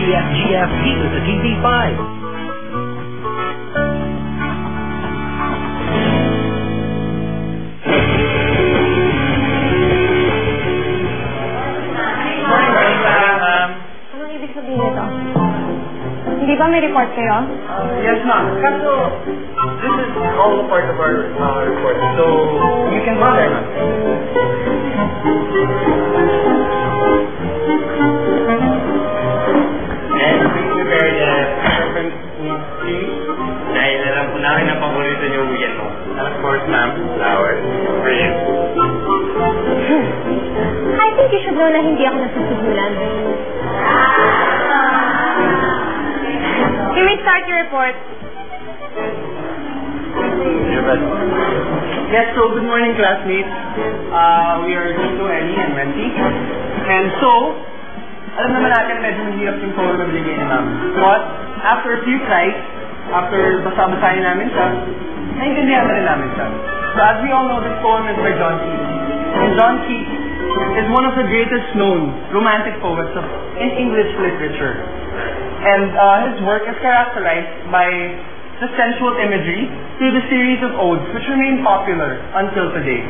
GFGF dito sa TV5. Anong ibig sabihin nito? Hindi ba may report kayo? Yes, ma'am. Kaso, this is all a part of our report. So, you can go there, ma'am. And please prepare the peppermint tea. Dahil alam po namin ang paborito niyo weekend mo. And of course, ma'am, flowers for you. I think you should know na hindi ako nasusugulan. Can we start your report? Yes, so good morning, classmates. We are Tito, Ellie, and Wendy. And so, alam naman natin medyo mahirap yung poem na binigay ni ma'am. But, after a few tries, after basa-basahin namin siya, naiintindihan na rin namin siya. So as we all know, this poem is by John Keats. And John Keats is one of the greatest known romantic poets in English literature. And his work is characterized by the sensual imagery through the series of odes which remain popular until today.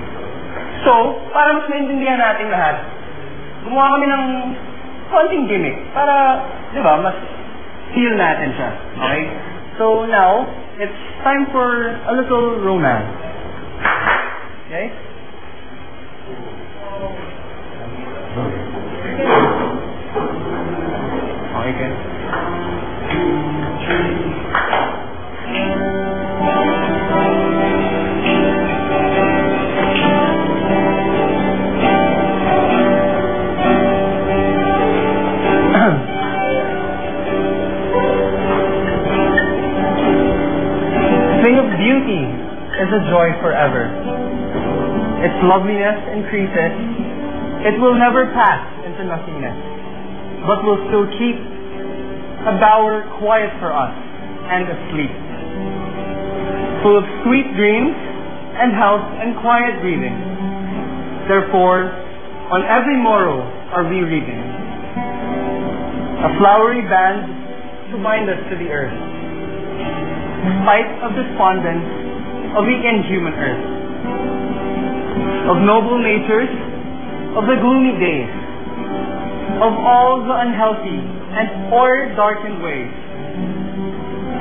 So, para mas maintindihan natin lahat, gumawa kami ng konting gimmick para, di ba, mas feel natin siya. Okay? So now, it's time for a little romance. Okay? Okay. Thing of beauty is a joy forever. Its loveliness increases. It will never pass into nothingness, but will still keep a bower quiet for us and asleep, full of sweet dreams and health and quiet breathing. Therefore, on every morrow are we reading a flowery band to bind us to the earth, spite of despondence of the inhuman earth, of noble natures, of the gloomy days, of all the unhealthy and o'er-darkened ways,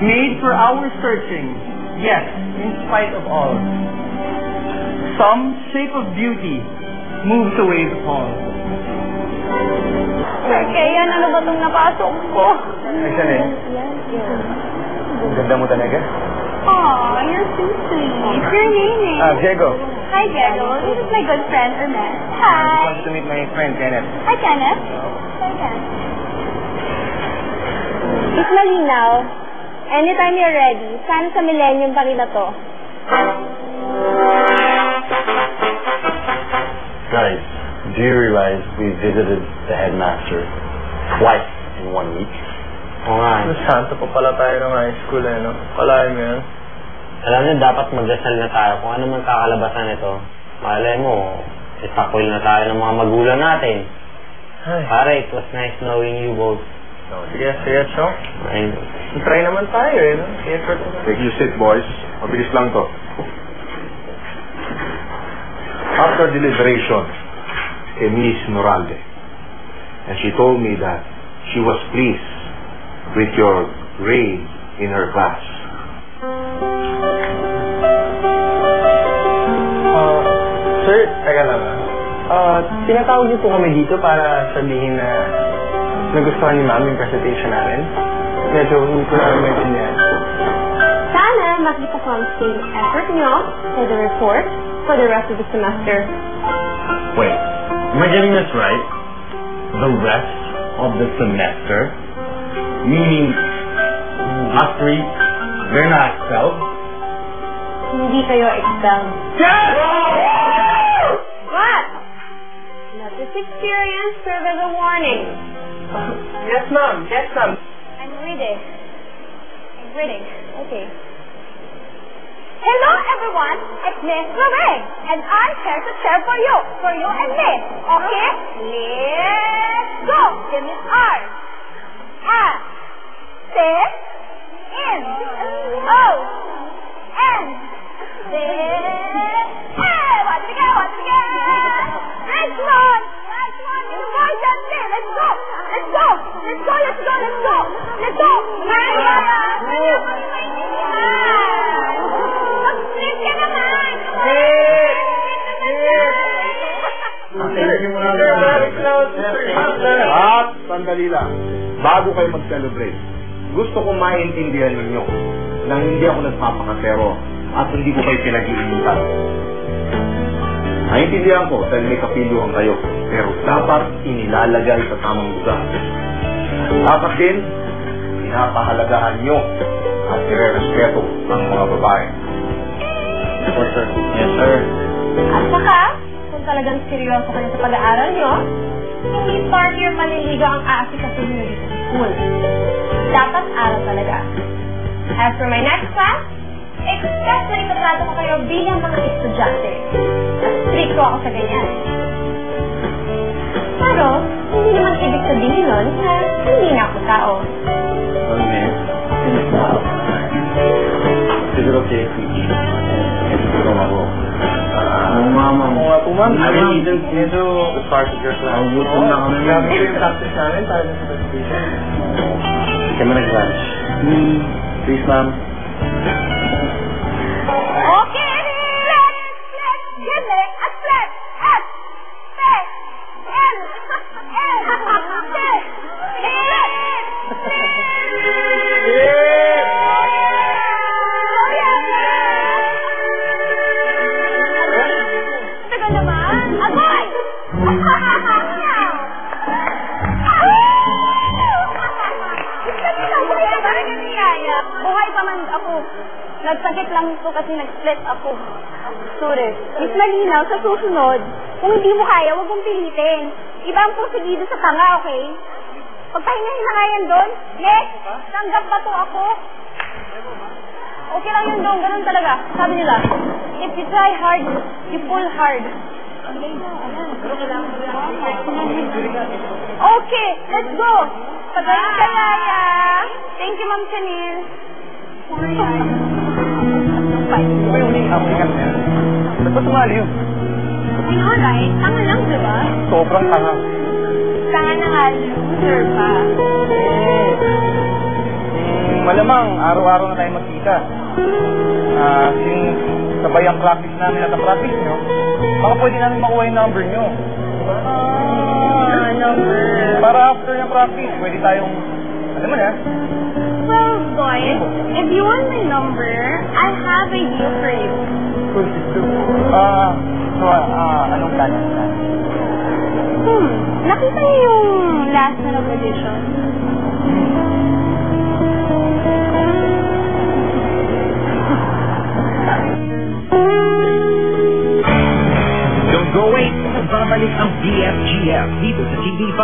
made for our searching, yet, in spite of all, some shape of beauty moves away the pall. Sir Kayan, ano ba itong napasok ko? Ayan eh. Ang ganda mo talaga. Aw, you're so sweet. Your name is? Diego. Hi, Diego. This is my good friend, Ernest. I Hi. want to meet my friend, Kenneth. Hi, Kenneth. Hi, Kenneth. Miss Malinaw, anytime you're ready, sana sa millennium pa rin na to. Guys, do you realize we visited the headmaster twice in 1 week? Oo nga. Santo pa pala tayo ng high school eh, no? Palahin mo yan. Alam niyo, dapat magdasal na tayo kung ano man kakalabasan nito. Malay mo, itakwil na tayo ng mga magulang natin. Ay. Pare, it was nice knowing you both. Sige, so. And Try naman tayo eh, no? Effort. Take your seat, boys. Mabilis lang to. After deliberation, Miss Noralde, and she told me that she was pleased with your grade in her class. Sir, teka lang tinatawag niyo po kami dito para sabihin na nagustuhan ni Ma'am yung presentation namin. Medyo hindi ko namin maintindihan. Sana makita ko ang same effort nyo for the report for the rest of the semester. wait, am I getting this right? The rest of the semester? Meaning, us three, we're not expelled? Hindi kayo expelled. Yes! What? Let this experience serve as a warning. Yes, ma'am. Yes, ma'am. I'm reading. Okay. Hello, everyone. It's Miss Lorraine, and I'm here to cheer for you and me. Okay? Let's go. Give me R. sandali lang. Bago kayo mag-celebrate, gusto ko maintindihan ninyo na hindi ako nagpapakatero at hindi ko kayo pinag-iinitan. Naintindihan ko dahil may kapiluhan kayo, pero dapat inilalagay sa tamang lugar. Dapat din, pinapahalagahan nyo at ire-respeto ang mga babae. Yes, sir. Yes, sir. At saka, kung talagang seryoso kayo sa pag-aaral nyo, hindi part your panliligaw ang aasikasuhin nyo dito sa school. Dapat aral talaga. As for my next class, expect na itatrato ko kayo bilang mga estudyante. At strict ko ako sa ganyan. Pero, hindi naman ibig sabihin nun na hindi na ako tao. Miss. Siguro kay Fiji. Siguro ako. Mama. I will need to start with your class. Gutom na kami. Grabe ko yung practice namin para sa presentation. Kami nag-lunch. Please, ma'am. Okay, let's get it. At let's S T L Tagal naman. Agoy! Buhay pa man ako. Nagsakit lang ito kasi nag-split ako. Sorry. Miss Malinaw, sa susunod, kung hindi mo kaya, huwag mong pilitin. Iba ang pusigido sa tanga, okay? Pagpahingahin na nga yan doon. Next, tanggap ba to ako? Okay lang yun doon, ganun talaga. Sabi nila, if you try hard, you pull hard. Okay, let's go. Pagayin ka, Yaya. Thank you, Ma'am Chanel. Ito yung huling hamingan niya. Ba't ba sumali yun? I know, right? Tanga lang, di ba? Sobrang tanga. Tanga na nga, loser pa. Malamang, araw-araw na tayo magkita. Since sabay ang practice namin at ang practice nyo, baka pwede namin makuha yung number nyo. Number. Para after yung practice, pwede tayong, alam mo na, Well, boys, if you want my number, I have a deal for you. Anong plan? Nakita niyo yung last na edition? Don't go away. Babalik ang BFGF dito sa TV5.